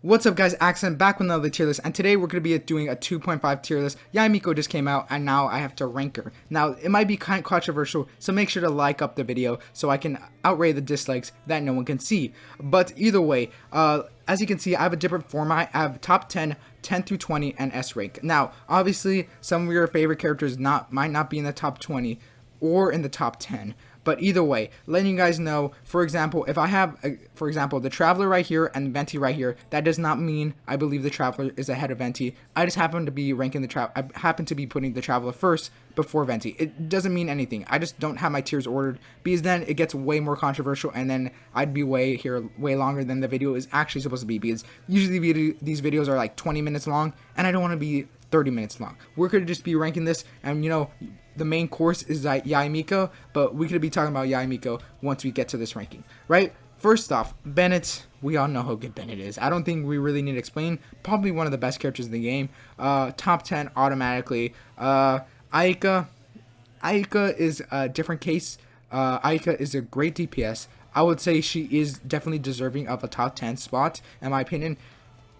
What's up guys, Accent back with another tier list, and today we're going to be doing a 2.5 tier list. Yaimiko just came out and now I have to rank her. Now it might be kind of controversial, so make sure to like up the video so I can outrate the dislikes that no one can see. But either way, as you can see, I have a different format. I have top 10, 10 through 20, and S rank. Now obviously some of your favorite characters might not be in the top 20 or in the top 10. But either way, letting you guys know, for example, if I have, the Traveler right here and Venti right here, that does not mean I believe the Traveler is ahead of Venti. I just happen to be ranking I happen to be putting the Traveler first before Venti. It doesn't mean anything. I just don't have my tiers ordered because then it gets way more controversial and then I'd be way longer than the video is actually supposed to be, because usually these videos are like 20 minutes long and I don't want to be 30 minutes long. We're going to just be ranking this, and you know, the main course is Yae Miko, but we could be talking about Yae Miko once we get to this ranking, right? First off, Bennett, we all know how good Bennett is. I don't think we really need to explain. Probably one of the best characters in the game. Top 10 automatically. Aika is a different case. Aika is a great DPS. I would say she is definitely deserving of a top 10 spot, in my opinion.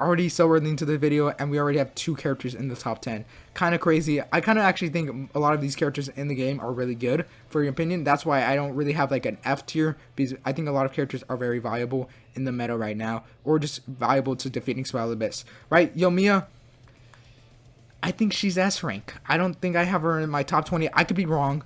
Already so early into the video and we already have 2 characters in the top 10. Kind of crazy. I kind of actually think a lot of these characters in the game are really good, for your opinion. That's why I don't really have like an F tier, because I think a lot of characters are very valuable in the meta right now, or just valuable to defeating Spiral Abyss, right? Yoimiya, I think she's S rank. I don't think I have her in my top 20. I could be wrong,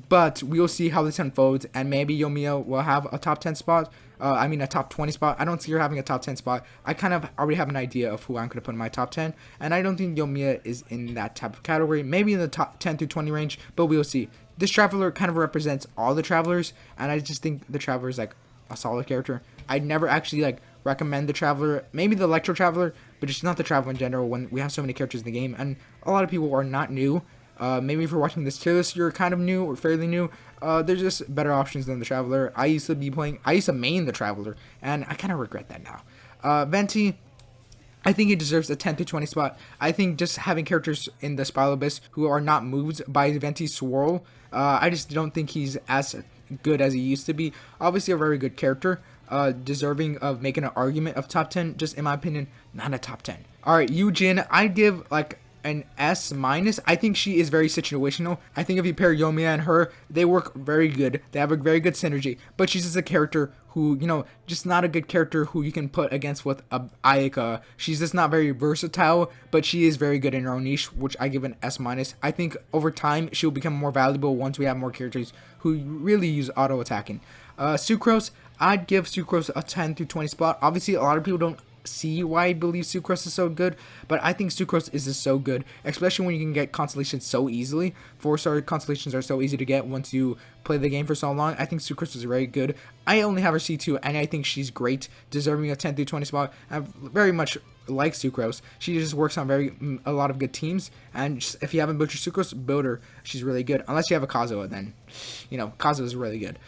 but we'll see how this unfolds, and maybe Yoimiya will have a top 10 spot. A top 20 spot. I don't see her having a top 10 spot. I kind of already have an idea of who I'm going to put in my top 10, and I don't think Yoimiya is in that type of category. Maybe in the top 10 through 20 range, but we'll see. This Traveler kind of represents all the Travelers, and I just think the Traveler is like a solid character. I'd never actually like recommend the Traveler, maybe the Electro Traveler, but just not the Traveler in general when we have so many characters in the game, and a lot of people are not new. Maybe if you're watching this tier list, you're kind of new or fairly new. There's just better options than the Traveler. I used to main the Traveler, and I kind of regret that now. Venti, I think he deserves a 10 through 20 spot. I think just having characters in the Spiral Abyss who are not moved by Venti's swirl, I just don't think he's as good as he used to be. Obviously a very good character, deserving of making an argument of top 10, just in my opinion, not a top 10. Alright, Eugene, I'd give like an S minus. I think she is very situational. I think if you pair Yoimiya and her, they work very good. They have a very good synergy. But she's just a character who, you know, just not a good character who you can put against with Ayaka. She's just not very versatile, but she is very good in her own niche, which I give an S minus. I think over time she'll become more valuable once we have more characters who really use auto attacking. Sucrose, I'd give Sucrose a 10 through 20 spot. Obviously, a lot of people don't see why I believe Sucrose is so good, but I think Sucrose is just so good, especially when you can get constellations so easily. 4-star constellations are so easy to get once you play the game for so long. I think Sucrose is very good. I only have her C2, and I think she's great, deserving a 10 through 20 spot. I very much like Sucrose. She just works on a lot of good teams, and just, if you haven't built your Sucrose, build her. She's really good, unless you have a Kazuha, then, you know, Kazuha is really good.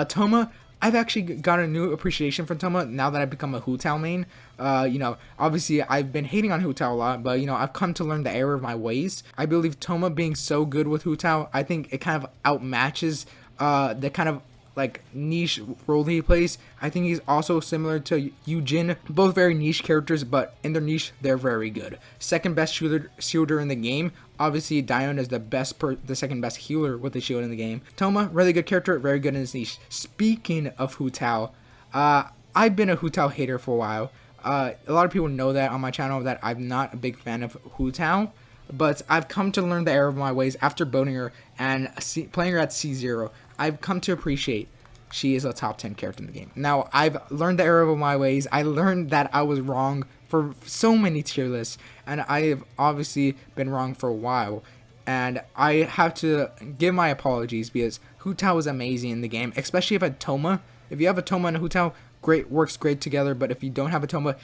Toma, I've actually got a new appreciation for Toma now that I've become a Hu Tao main. You know, obviously I've been hating on Hu Tao a lot, but you know, I've come to learn the error of my ways. I believe Toma being so good with Hu Tao, I think it kind of outmatches the kind of like niche role he plays. I think he's also similar to Eugene, both very niche characters, but in their niche they're very good. Second best shielder in the game. Obviously Dione is the second best healer with the shield in the game. Toma, really good character, very good in his niche. Speaking of Hu Tao, I've been a Hu Tao hater for a while. A lot of people know that on my channel, that I'm not a big fan of Hu Tao, but I've come to learn the error of my ways after building her and playing her at C0. I've come to appreciate she is a top 10 character in the game. Now, I've learned the error of my ways. I learned that I was wrong for so many tier lists, and I have obviously been wrong for a while. And I have to give my apologies, because Hu Tao is amazing in the game, especially if you have a Toma and a Hu Tao, works great together. But if you don't have a Toma,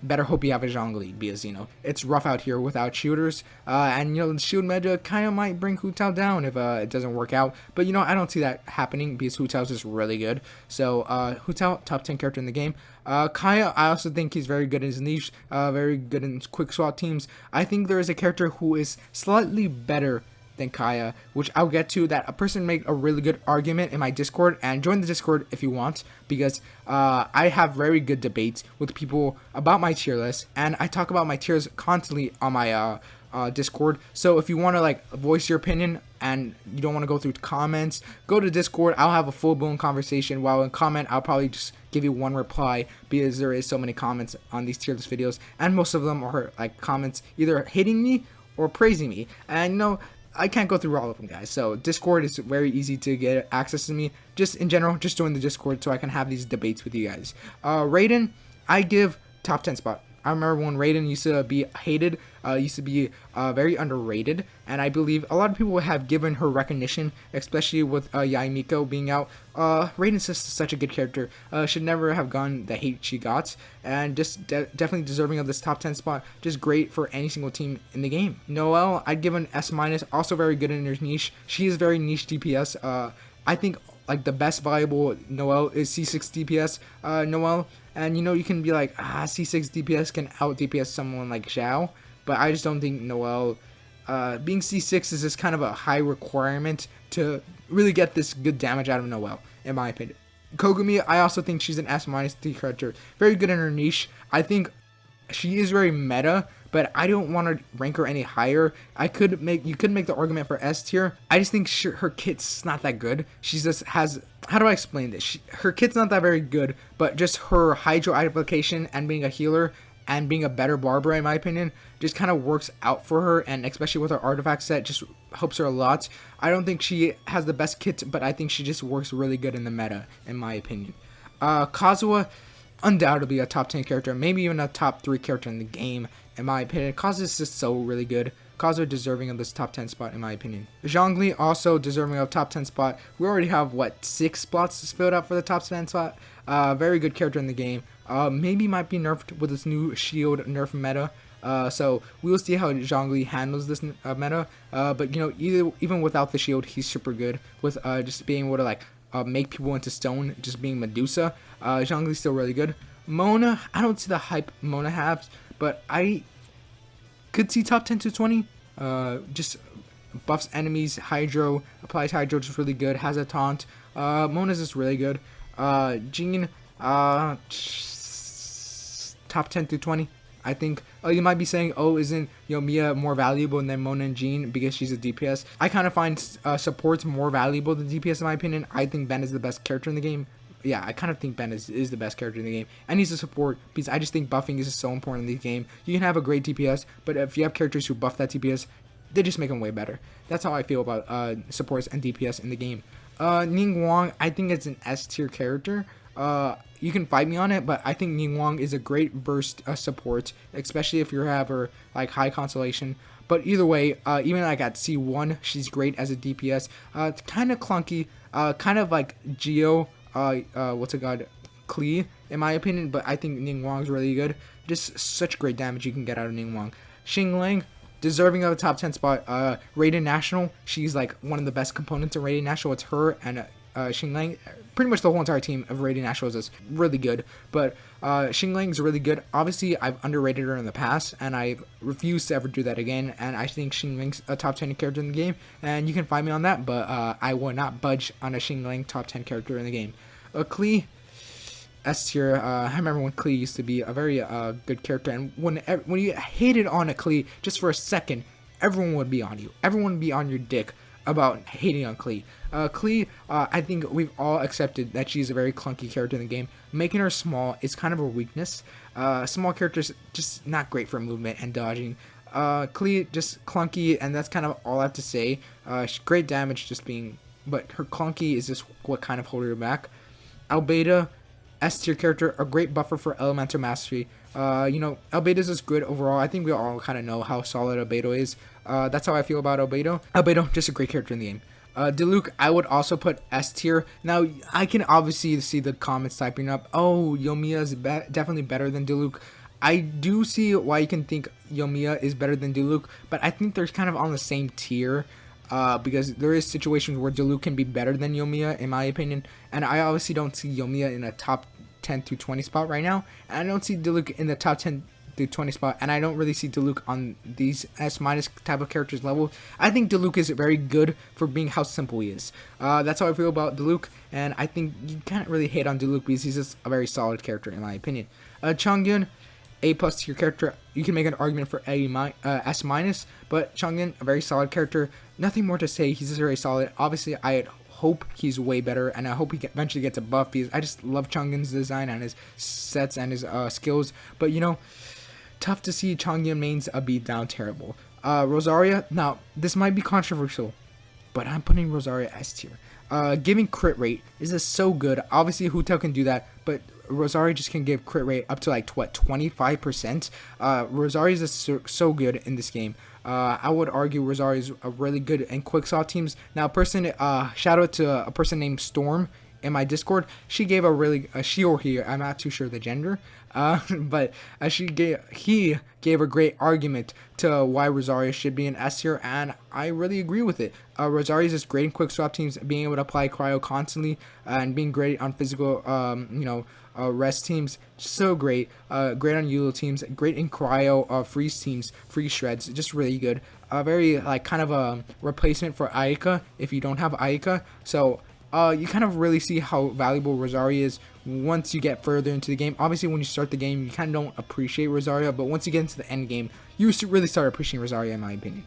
better hope you have a Zhang Li, because you know it's rough out here without shooters, and you know the shield meta kind of might bring Hu Tao down if it doesn't work out. But you know, I don't see that happening, because Hu Tao is just really good. So Hu Tao, top 10 character in the game. Kaya, I also think he's very good in his niche, very good in quick swap teams. I think there is a character who is slightly better than Kaya, which I'll get to. That a person made a really good argument in my Discord, and join the Discord if you want, because I have very good debates with people about my tier list, and I talk about my tiers constantly on my Discord. So if you want to like voice your opinion and you don't want to go through comments, go to Discord. I'll have a full-blown conversation, while in comment I'll probably just give you one reply, because there is so many comments on these tier list videos, and most of them are like comments either hating me or praising me, and you know, I can't go through all of them, guys. So Discord is very easy to get access to me. Just in general, just join the Discord so I can have these debates with you guys. Raiden, I give top 10 spot. I remember when Raiden used to be hated, used to be very underrated, and I believe a lot of people have given her recognition, especially with Yae Miko being out. Raiden's just such a good character. Should never have gotten the hate she got, and just definitely deserving of this top 10 spot. Just great for any single team in the game. Noelle, I'd give an S-, also very good in her niche. She is very niche DPS. I think like the best viable Noelle is C6 DPS Noelle. And you know, you can be like, C6 DPS can out DPS someone like Xiao, but I just don't think Noelle being C6 is just kind of a high requirement to really get this good damage out of Noelle, in my opinion. Kogami, I also think she's an S- D character. Very good in her niche. I think she is very meta, but I don't want to rank her any higher. You could make the argument for S tier. I just think her kit's not that good. She just has, how do I explain this? Her kit's not that very good, but just her hydro application and being a healer and being a better Barbara, in my opinion, just kind of works out for her, and especially with her artifact set, just helps her a lot. I don't think she has the best kit, but I think she just works really good in the meta, in my opinion. Kazuha, undoubtedly a top 10 character, maybe even a top 3 character in the game, in my opinion. Kazuha is just so really good. Kazuha deserving of this top 10 spot, in my opinion. Zhang Li also deserving of top 10 spot. We already have, what, 6 spots filled up for the top 10 spot. Very good character in the game. Maybe might be nerfed with this new shield nerf meta. So we will see how Zhang Li handles this meta. But you know, even without the shield, he's super good with just being able to like make people into stone, just being Medusa. Zhang Li's still really good. Mona, I don't see the hype Mona has, but I could see top 10 to 20. Just buffs enemies, hydro, applies hydro, just really good, has a taunt. Mona's just really good. Jean, top 10 to 20. I think, you might be saying, isn't Yoimiya more valuable than Mona and Jean because she's a DPS? I kind of find supports more valuable than DPS, in my opinion. I think Ben is the best character in the game. Yeah, I kind of think Ben is the best character in the game, and he's a support, because I just think buffing is so important in the game. You can have a great DPS, but if you have characters who buff that DPS, they just make them way better. That's how I feel about supports and DPS in the game. Ning Wong, I think it's an S tier character. You can fight me on it, but I think Ning Wong is a great burst support, especially if you have her like high constellation. But either way, even like at C1, she's great as a DPS. Kind of clunky, kind of like Geo, Klee, in my opinion, but I think Ning Wong's really good. Just such great damage you can get out of Ning Wong. Xingling, deserving of a top 10 spot. Raiden National, she's like one of the best components of Raiden National. It's her and Xingling. Pretty much the whole entire team of Raiden National is really good, but Xingling is really good. Obviously, I've underrated her in the past, and I refuse to ever do that again, and I think Xingling's a top 10 character in the game, and you can find me on that, but I will not budge on a Xingling top 10 character in the game. Klee, S tier. I remember when Klee used to be a very good character, and when you hated on a Klee just for a second, everyone would be on you. Everyone would be on your dick about hating on Klee. Klee, I think we've all accepted that she's a very clunky character in the game. Making her small is kind of a weakness. Small characters just not great for movement and dodging. Klee just clunky, and that's kind of all I have to say. Great damage just being, but her clunky is just what kind of holding her back. Albedo, S tier character, a great buffer for elemental mastery. Albedo's is good overall. I think we all kind of know how solid Albedo is. That's how I feel about Albedo. Albedo, just a great character in the game. Diluc, I would also put S tier. Now, I can obviously see the comments typing up, Yoimiya is definitely better than Diluc. I do see why you can think Yoimiya is better than Diluc, but I think they're kind of on the same tier. Because there is situations where Diluc can be better than Yoimiya, in my opinion, and I obviously don't see Yoimiya in a top 10 through 20 spot right now, and I don't see Diluc in the top 10 through 20 spot, and I don't really see Diluc on these S- type of characters level. I think Diluc is very good for being how simple he is. That's how I feel about Diluc, and I think you can't really hate on Diluc because he's just a very solid character in my opinion. Changgyoon, A+ tier character. You can make an argument for S-, but Changgyoon, a very solid character. Nothing more to say. He's just very solid. Obviously, I hope he's way better, and I hope he eventually gets a buff because I just love Changgyoon's design and his sets and his skills. But you know, tough to see Changgyoon mains be down terrible. Rosaria. Now, this might be controversial, but I'm putting Rosaria S tier. Giving crit rate is just so good. Obviously, Hu Tao can do that, but Rosaria just can give crit rate up to like what, 25%. Rosaria is just so good in this game. I would argue Rosaria is a really good in quicksaw teams. Now, shout out to a person named Storm in my Discord. She gave she or he, I'm not too sure the gender, but he gave a great argument to why Rosaria should be an S tier, and I really agree with it. Rosaria is just great in quick swap teams, being able to apply cryo constantly, and being great on physical, rest teams. So great. Great on Yulo teams. Great in cryo, freeze teams, freeze shreds. Just really good. Very like kind of a replacement for Ayaka if you don't have Ayaka. So you kind of really see how valuable Rosaria is once you get further into the game. Obviously, when you start the game, you kind of don't appreciate Rosaria, but once you get into the end game, you really start appreciating Rosaria, in my opinion.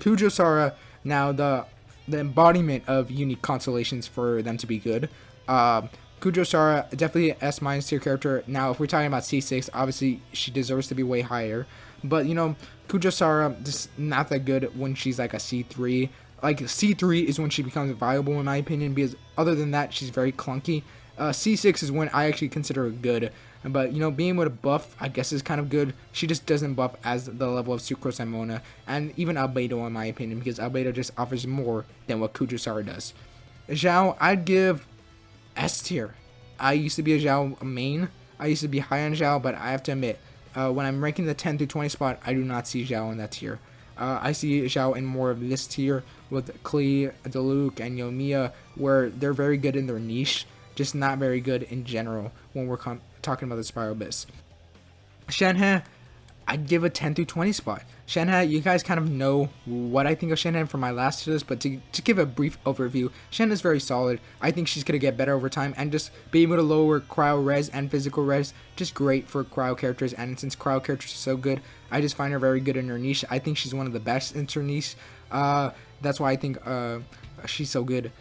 Kujosara, now the embodiment of unique constellations for them to be good. Kujosara, definitely an S- tier character. Now, if we're talking about C6, obviously she deserves to be way higher. But, you know, Kujosara, just not that good when she's like a C3. Like, C3 is when she becomes viable, in my opinion, because other than that, she's very clunky. C6 is when I actually consider her good. But, you know, being able to buff, I guess, is kind of good. She just doesn't buff as the level of Sucrose and Mona, and even Albedo, in my opinion, because Albedo just offers more than what Kujosara does. Xiao, I'd give S tier. I used to be a Xiao main. I used to be high on Xiao, but I have to admit, when I'm ranking the 10 through 20 spot, I do not see Xiao in that tier. I see Xiao in more of this tier with Klee, Diluc, and Yoimiya, where they're very good in their niche, just not very good in general when we're talking about the Spiral Abyss. Shanghai, I'd give a 10 through 20 spot. Shanghai, you guys kind of know what I think of Shanghai from my last list, but to give a brief overview, Shanghai is very solid. I think she's going to get better over time, and just being able to lower cryo res and physical res, just great for cryo characters, and since cryo characters are so good, I just find her very good in her niche. I think she's one of the best in her niche. That's why I think she's so good.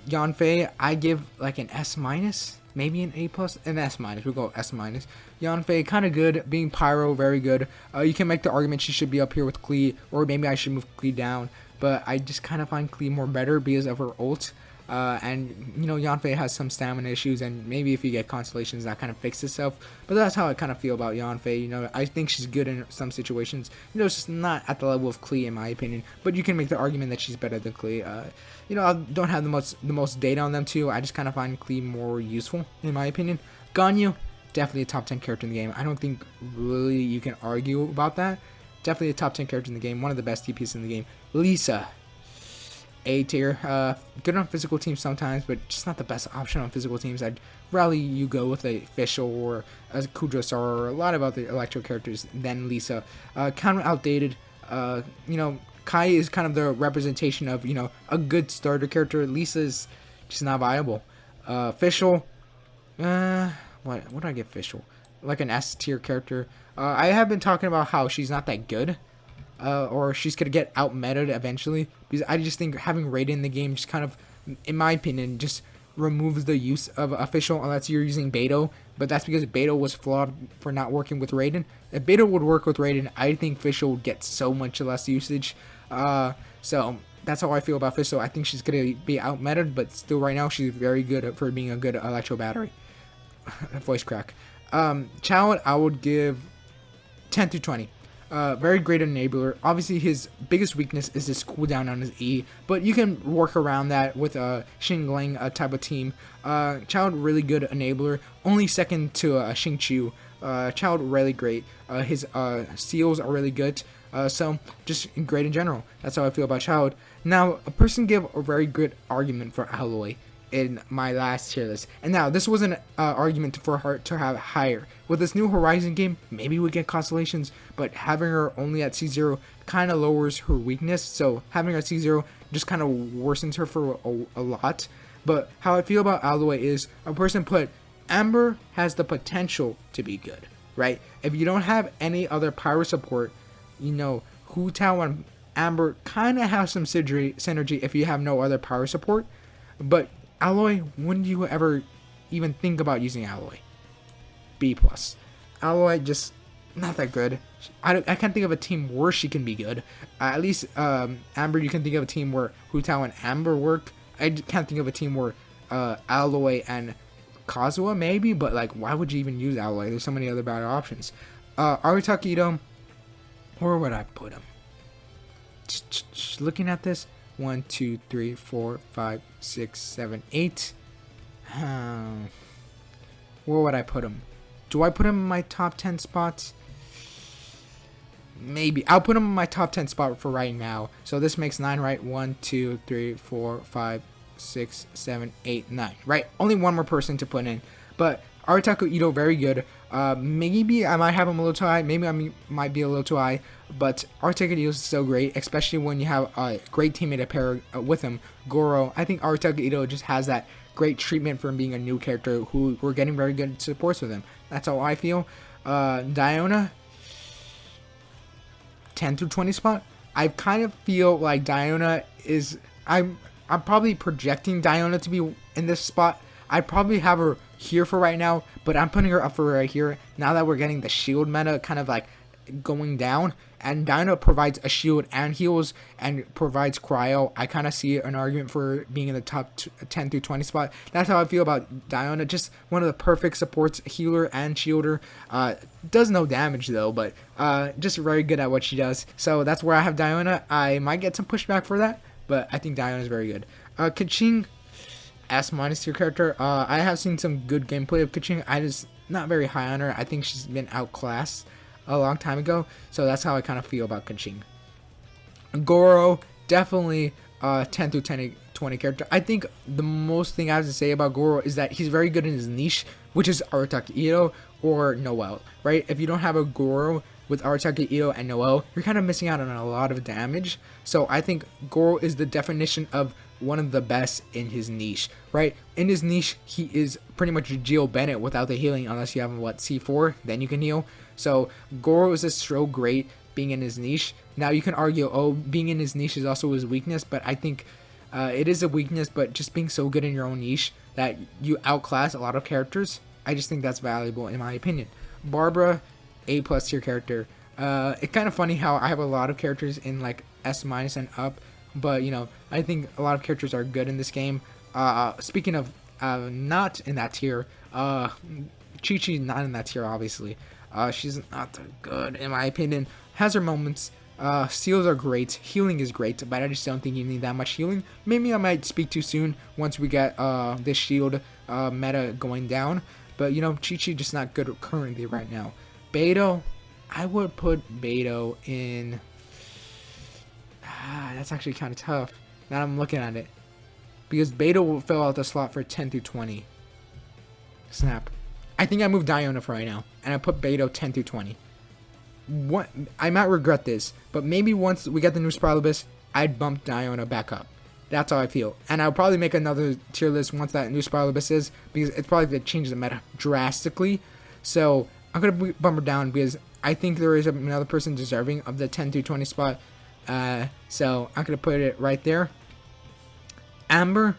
Yanfei, I give like an S-, maybe an A+, an S-. We'll go S-. Yanfei, kind of good. Being Pyro, very good. You can make the argument she should be up here with Klee, or maybe I should move Klee down, but I just kind of find Klee more better because of her ult. And, you know, Yanfei has some stamina issues, and maybe if you get constellations, that kind of fixes itself. But that's how I kind of feel about Yanfei. You know, I think she's good in some situations. You know, it's just not at the level of Klee, in my opinion. But you can make the argument that she's better than Klee. You know, I don't have the most data on them, too. I just kind of find Klee more useful, in my opinion. Ganyu, definitely a top 10 character in the game. I don't think really you can argue about that. Definitely a top 10 character in the game. One of the best TPs in the game. Lisa, A tier. Good on physical teams sometimes, but just not the best option on physical teams. I'd rather you go with a Fischl or a Kujosara or a lot of other Electro characters than Lisa. Kind of outdated. You know, Kai is kind of the representation of, you know, a good starter character. Lisa's just not viable. Fischl, what do I get Fischl? Like an S tier character. I have been talking about how she's not that good. Or she's going to get out-meted eventually. Because I just think having Raiden in the game just kind of, in my opinion, just removes the use of Official unless you're using Beto. But that's because Beto was flawed for not working with Raiden. If Beto would work with Raiden, I think Fischl would get so much less usage. So that's how I feel about Fischl. I think she's going to be out-meted, but still right now she's very good for being a good Electro battery. Voice crack. Xiao, I would give 10 through 20. Very great enabler. Obviously, his biggest weakness is his cooldown on his E, but you can work around that with a Xingling type of team. Child, really good enabler. Only second to Xingqiu. Child, really great. His seals are really good. So, just great in general. That's how I feel about Child. Now, a person gave a very good argument for Alloy. in my last tier list. And now this was an argument for her to have higher. With this new Horizon game, maybe we get constellations, but having her only at C0 kind of lowers her weakness. So having her at C0 just kind of worsens her for a lot. But how I feel about Alloy is a person put Amber has the potential to be good, right? If you don't have any other power support, you know, Hu Tao and Amber kind of have some synergy if you have no other power support. But Alloy, when do you ever even think about using Alloy? B+. Alloy just not that good. I can't think of a team where she can be good. At least Amber, you can think of a team where Hu Tao and Amber work. I can't think of a team where Alloy and Kazuha maybe, but like, why would you even use Alloy? There's so many other better options. Arataka Ito, where would I put him? Looking at this, 1, 2, 3, 4, 5, 6, 7, 8. Where would I put him? Do I put him in my top 10 spots? Maybe. I'll put him in my top 10 spot for right now. So this makes 9, right? 1, 2, 3, 4, 5, 6, 7, 8, 9. Right? Only one more person to put in. But Arataka Ito, very good. Maybe I might have him a little too high. Maybe I might be a little too high. But Arataka Ito is so great, especially when you have a great teammate to pair with him, Goro. I think Arataka Ito just has that great treatment for being a new character who we're getting very good supports with him. That's how I feel. Diona, 10 through 20 spot. I kind of feel like Diona is... I'm probably projecting Diona to be in this spot. I'd probably have her here for right now, but I'm putting her up for right here. Now that we're getting the shield meta kind of like going down, and Diona provides a shield and heals and provides cryo, I kind of see an argument for being in the top 10 through 20 spot. That's how I feel about Diona. Just one of the perfect supports, healer and shielder. Does no damage though, but just very good at what she does. So that's where I have Diona. I might get some pushback for that, but I think Diona is very good. Keqing, S- tier character. I have seen some good gameplay of Keqing. I just not very high on her. I think she's been outclassed a long time ago, so that's how I kind of feel about Keqing. Goro, definitely 10 through 20 character. I think the most thing I have to say about Goro is that he's very good in his niche, which is Arataka Ito or Noelle, right? If you don't have a Goro with Arataka Ito and Noelle, you're kind of missing out on a lot of damage. So I think Goro is the definition of one of the best in his niche, right? In his niche, he is pretty much Jill Bennett without the healing, unless you have what, C4, then you can heal. So Goro is just so great being in his niche. Now you can argue, oh, being in his niche is also his weakness, but I think it is a weakness, but just being so good in your own niche that you outclass a lot of characters, I just think that's valuable in my opinion. Barbara, A+ tier character. It's kind of funny how I have a lot of characters in like S- and up, but you know, I think a lot of characters are good in this game. Speaking of not in that tier, Chi-Chi not in that tier obviously. She's not that good in my opinion. Has her moments. Seals are great, healing is great, but I just don't think you need that much healing. Maybe I might speak too soon once we get this shield meta going down, but you know, Chi-Chi just not good currently right now. Beidou, I would put Beidou in... that's actually kind of tough now I'm looking at it, because Beidou will fill out the slot for 10 through 20. Snap. I think I moved Diona for right now, and I put Beidou 10 through 20. What, I might regret this, but maybe once we get the new Spiralibus, I'd bump Diona back up. That's how I feel. And I'll probably make another tier list once that new Spiralibus is, because it's probably going to change the meta drastically. So I'm going to bump her down, because I think there is another person deserving of the 10 through 20 spot. So I'm going to put it right there. Amber,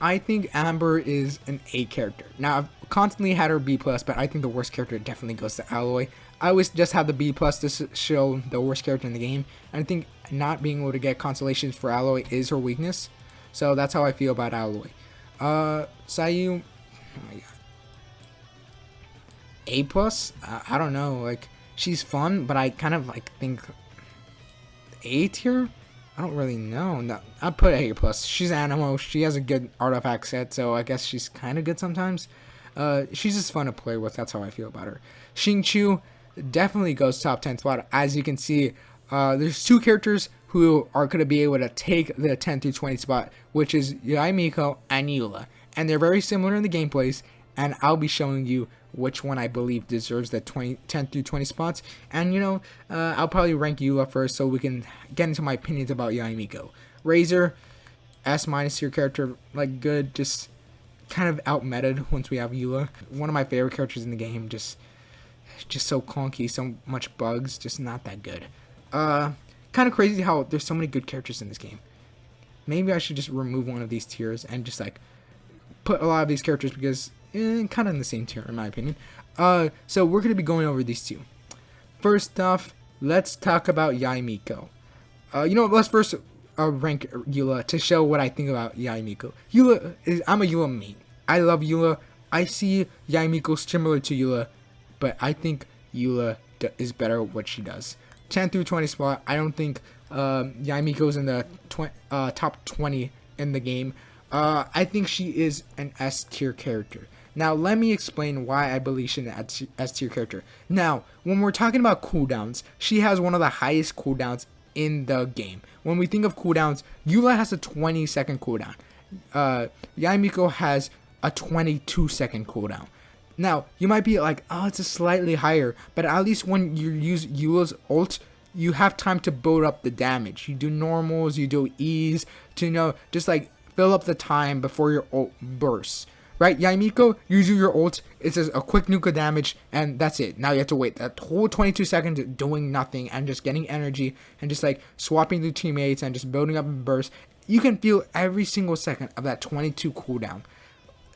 I think Amber is an A character. Now, I've constantly had her B+, but I think the worst character definitely goes to Alloy. I always just have the B+ to show the worst character in the game. And I think not being able to get constellations for Alloy is her weakness. So that's how I feel about Alloy. Sayu, oh my god. A+? I don't know, like, she's fun, but I kind of like think A tier? I don't really know. No, I'd put A+. She's Animo. She has a good artifact set, so I guess she's kind of good sometimes. She's just fun to play with. That's how I feel about her. Xingqiu definitely goes top 10 spot. As you can see, there's two characters who are going to be able to take the 10 through 20 spot, which is Yaimiko and Eula. and they're very similar in the gameplays, and I'll be showing you which one I believe deserves the 10 through 20 spots. And I'll probably rank Eula first so we can get into my opinions about Yaimiko. Razor, S- tier character, like good, just kind of out-meted once we have Eula. One of my favorite characters in the game, just so clunky, so much bugs, just not that good. Kind of crazy how there's so many good characters in this game. Maybe I should just remove one of these tiers and just like put a lot of these characters because kind of in the same tier in my opinion. So we're going to be going over these two. First off, let's talk about Yaimiko. Let's first rank Eula to show what I think about Yaimiko. I'm a Eula main. I love Eula. I see Yaimiko similar to Eula, but I think Eula is better at what she does. 10 through 20 spot. I don't think Yaimiko's in the top 20 in the game. I think she is an S tier character. Now, let me explain why I believe she's an S tier character. Now, when we're talking about cooldowns, she has one of the highest cooldowns in the game. When we think of cooldowns, Eula has a 20-second cooldown. Yaimiko has a 22-second cooldown. Now, you might be like, oh, it's a slightly higher, but at least when you use Eula's ult, you have time to build up the damage. You do normals, you do E's, to just like fill up the time before your ult bursts. Right, Yaimiko, you do your ult, it's just a quick nuke of damage, and that's it. Now you have to wait that whole 22 seconds doing nothing and just getting energy and just like swapping through teammates and just building up a burst. You can feel every single second of that 22 cooldown.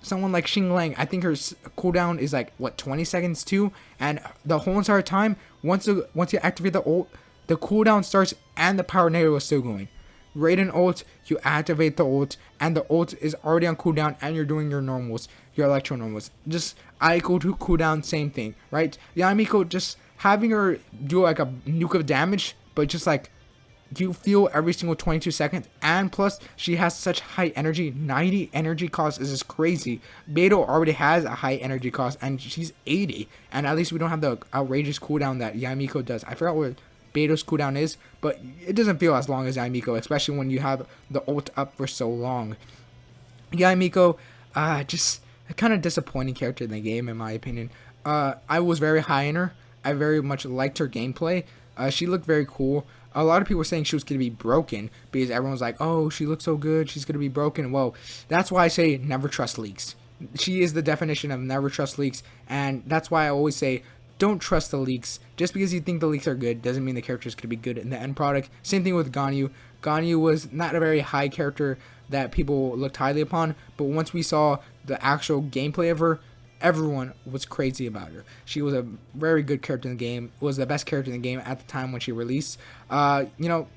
Someone like Xing Lang, I think her cooldown is like, 20 seconds too? And the whole entire time, once you activate the ult, the cooldown starts and the power tornado is still going. Raiden ult, you activate the ult, and the ult is already on cooldown, and you're doing your normals, your electro normals. Just I equal to cooldown, same thing, right? Yaimiko, just having her do like a nuke of damage, but just like you feel every single 22 seconds, and plus she has such high energy. 90 energy cost is just crazy. Beidou already has a high energy cost, and she's 80, and at least we don't have the outrageous cooldown that Yaimiko does. I forgot what Beidou's cooldown is, but it doesn't feel as long as Yaimiko, especially when you have the ult up for so long. Yaimiko, just a kind of disappointing character in the game, in my opinion. I was very high in her. I very much liked her gameplay. She looked very cool. A lot of people were saying she was going to be broken because everyone's like, oh, she looks so good, she's going to be broken. Well, that's why I say never trust leaks. She is the definition of never trust leaks, and that's why I always say don't trust the leaks. Just because you think the leaks are good doesn't mean the character is going to be good in the end product. Same thing with Ganyu. Ganyu was not a very high character that people looked highly upon, but once we saw the actual gameplay of her, everyone was crazy about her. She was a very good character in the game, was the best character in the game at the time when she released. Yaimiko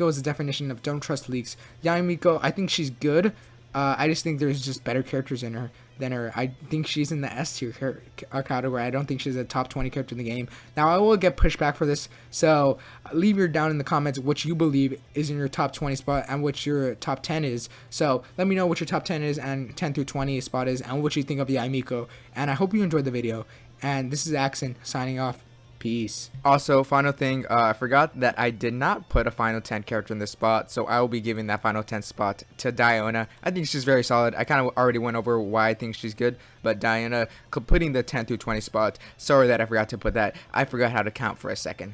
is the definition of don't trust leaks. Yaimiko, I think she's good. I just think there's just better characters in her than her. I think she's in the S tier category. I don't think she's a top 20 character in the game. Now, I will get pushback for this, so leave your down in the comments what you believe is in your top 20 spot and what your top 10 is. So let me know what your top 10 is and 10 through 20 spot is and what you think of Yaimiko. And I hope you enjoyed the video. And this is Axon signing off. Peace. Also, final thing, I forgot that I did not put a final 10 character in this spot, so I will be giving that final 10 spot to Diona. I think she's very solid. I kind of already went over why I think she's good, but Diona completing the 10 through 20 spot, sorry that I forgot to put that. I forgot how to count for a second.